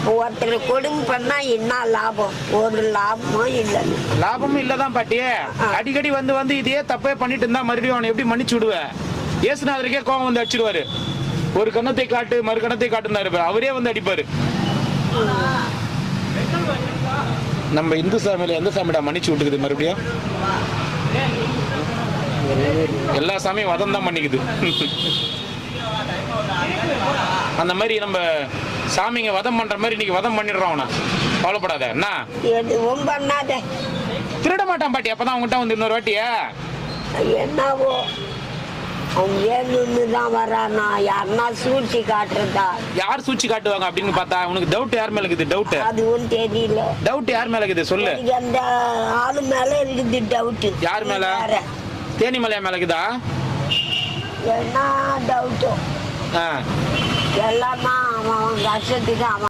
ஒருத்தர் கொடுமை பண்ணா என்ன லாபம்? ஒரு லாபமும் இல்லை. லாபமும் இல்லதான் பாட்டியே. அடிக்கடி வந்து வந்து இதே தப்பே பண்ணிட்டு இருந்தா மறுபடியும் அவனை எப்படி மன்னிச்சு விடுவ? இயேசுநாதருக்கே கோவம் வந்து அடிச்சிடுவாரு. ஒரு கணத்தை காட்டு மறு கணத்தை காட்டுனாரு, அவரே வந்து அடிப்பாரு. நம்ம இந்து சாமியில எந்த சாமிடா மன்னிச்சு விட்டுக்குது? மறுபடியும் எல்லா சாமியும் வதம் தான் பண்ணிக்குது. அந்த மாதிரி நம்ம சாமிங்க வதம் பண்ற மாதிரி இன்னைக்கு வதம் பண்ணிடுறோம். அவனை கவலைப்படாத. என்ன எதுவும் பண்ணாத. திருட மாட்டான் பாட்டி. அப்பதான் அவங்ககிட்ட வந்து இன்னொரு வாட்டியா என்னவோ அவன் வேணும்னு தான் வரானா? யாருன்னா சூழ்ச்சி காட்டுறதா? யார் சூழ்ச்சி காட்டுவாங்க அப்படின்னு பார்த்தா உனக்கு டவுட் யார் மேல இருக்குது? டவுட் அதுவும் தெரியல. டவுட் யார் மேல இருக்குது சொல்லு. அந்த ஆளு மேல இருக்குது டவுட். யார் மேல? தேனிமலையா மேல இருக்குதா? என்ன டவுட்டோ? எல்லாமா அவன் கஷ்டத்துக்கு அவன்